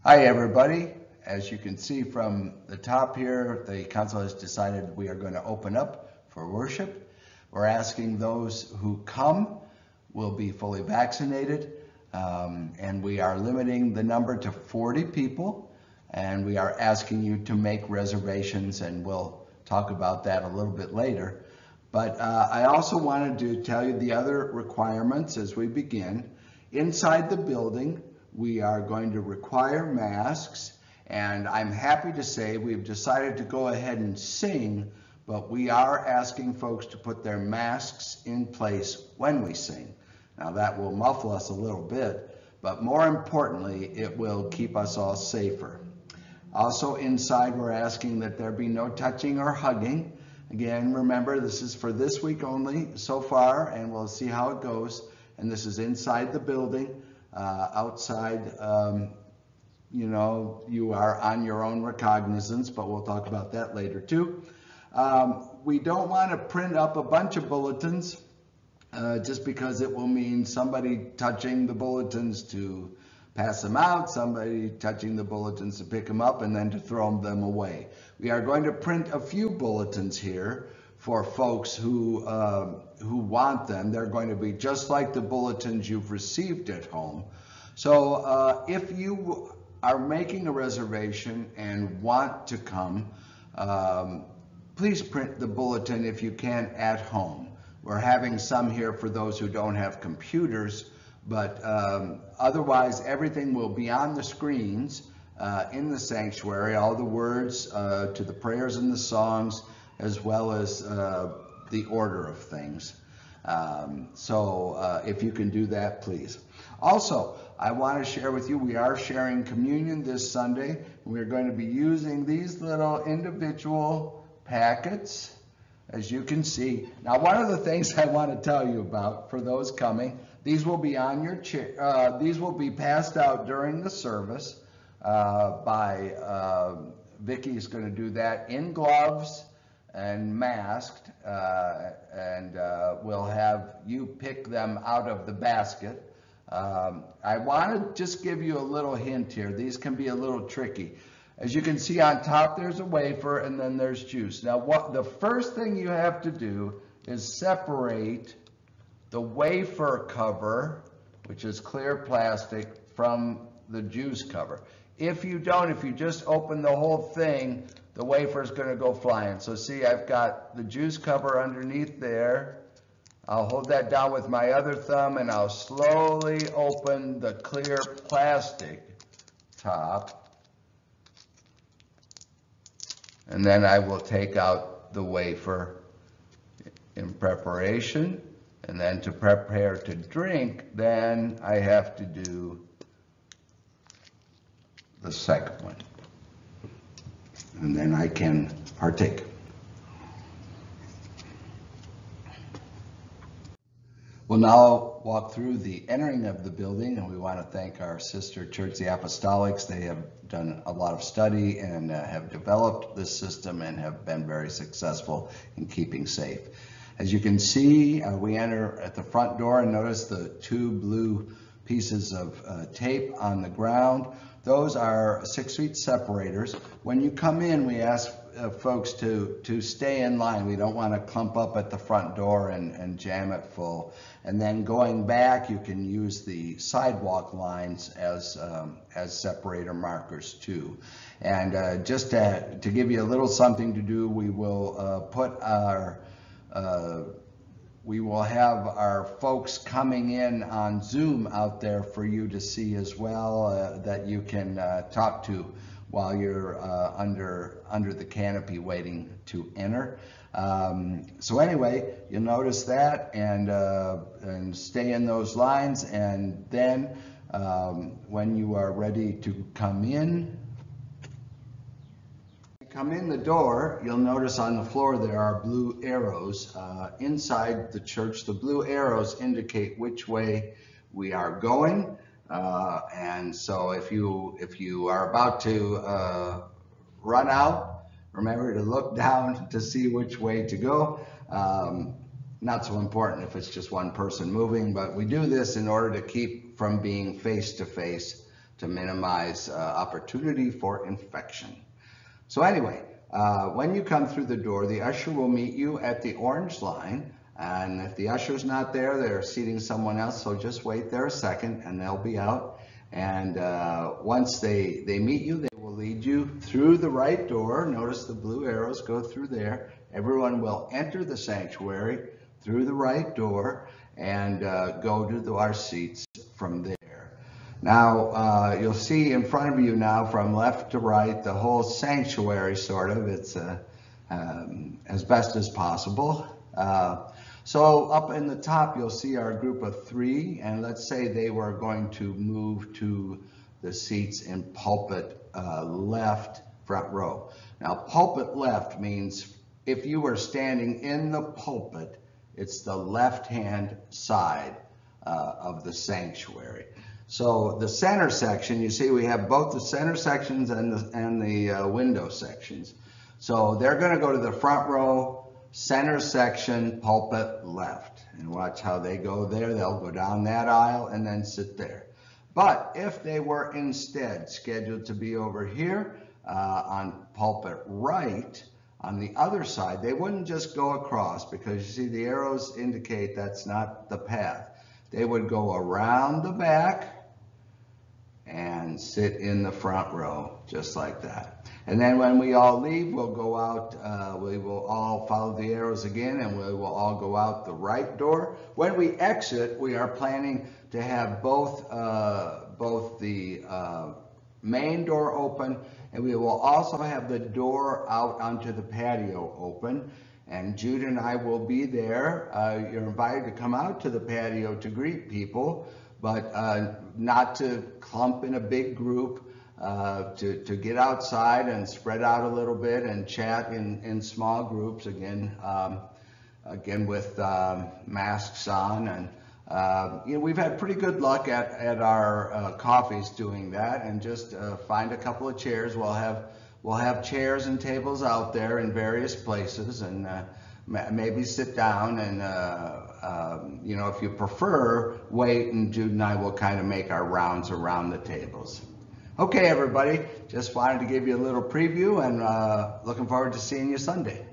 Hi, everybody. As you can see from the top here, the council has decided we are going to open up for worship. We're asking those who come will be fully vaccinated, and we are limiting the number to 40 people, and we are asking you to make reservations, and we'll talk about that a little bit later. But I also wanted to tell you the other requirements as we begin. Inside the building, we are going to require masks, and I'm happy to say we've decided to go ahead and sing, but we are asking folks to put their masks in place when we sing. Now that will muffle us a little bit, but more importantly, it will keep us all safer. Also inside, we're asking that there be no touching or hugging. Again, remember, this is for this week only so far, and we'll see how it goes. And this is inside the building. Outside, you are on your own recognizance, but we'll talk about that later too. We don't want to print up a bunch of bulletins just because it will mean somebody touching the bulletins to pass them out, somebody touching the bulletins to pick them up, and then to throw them away. We are going to print a few bulletins here for folks who want them. They're going to be just like the bulletins you've received at home. So if you are making a reservation and want to come, please print the bulletin if you can at home. We're having some here for those who don't have computers, but otherwise everything will be on the screens in the sanctuary, all the words to the prayers and the songs, as well as the order of things. So if you can do that, please. Also, I want to share with you, we are sharing communion this Sunday. We're going to be using these little individual packets, as you can see. Now, one of the things I want to tell you about for those coming, these will be on your chair. These will be passed out during the service by Vicki is going to do that in gloves and masked, and we'll have you pick them out of the basket. I want to just give you a little hint here. These can be a little tricky. As you can see on top, there's a wafer and then there's juice. Now, the first thing you have to do is separate the wafer cover, which is clear plastic, from the juice cover. If you don't, if you just open the whole thing, the wafer is going to go flying. So see, I've got the juice cover underneath there. I'll hold that down with my other thumb and I'll slowly open the clear plastic top. And then I will take out the wafer in preparation. And then to prepare to drink, then I have to do the second one. And then I can partake. We'll now walk through the entering of the building, and we want to thank our sister church, the Apostolics. They have done a lot of study and have developed this system and have been very successful in keeping safe. As you can see, we enter at the front door and notice the two blue pieces of tape on the ground. Those are 6 feet separators. When you come in, we ask folks to stay in line. We don't want to clump up at the front door and jam it full. And then going back, you can use the sidewalk lines as separator markers too. And just to give you a little something to do, we will we will have our folks coming in on Zoom out there for you to see as well, that you can talk to while you're under the canopy waiting to enter. So anyway, you'll notice that and stay in those lines, and then when you are ready to come in the door, you'll notice on the floor there are blue arrows. Inside the church, the blue arrows indicate which way we are going. And so if you are about to run out, remember to look down to see which way to go. Not so important if it's just one person moving, but we do this in order to keep from being face to face to minimize opportunity for infection. So anyway, when you come through the door, the usher will meet you at the orange line. And if the usher's not there, they're seating someone else. So just wait there a second and they'll be out. And once they meet you, they will lead you through the right door. Notice the blue arrows go through there. Everyone will enter the sanctuary through the right door and go to our seats from there. Now, you'll see in front of you now from left to right the whole sanctuary, sort of. It's as best as possible. So up in the top, you'll see our group of 3, and let's say they were going to move to the seats in pulpit left front row. Now, pulpit left means if you were standing in the pulpit, it's the left-hand side of the sanctuary. So the center section, you see we have both the center sections and the window sections. So they're going to go to the front row, center section, pulpit left. And watch how they go there. They'll go down that aisle and then sit there. But if they were instead scheduled to be over here on pulpit right, on the other side, they wouldn't just go across, because you see the arrows indicate that's not the path. They would go around the back and sit in the front row, just like that. And then when we all leave, we'll go out, we will all follow the arrows again, and we will all go out the right door. When we exit, we are planning to have both the main door open, and we will also have the door out onto the patio open. And Jude and I will be there. You're invited to come out to the patio to greet people, but not to clump in a big group, to get outside and spread out a little bit and chat in small groups, again with masks on. And you know, we've had pretty good luck at our coffees doing that, and just find a couple of chairs. We'll have chairs and tables out there in various places, and maybe sit down and, you know, if you prefer, wait, and Jude and I will kind of make our rounds around the tables. Okay, everybody, just wanted to give you a little preview, and looking forward to seeing you Sunday.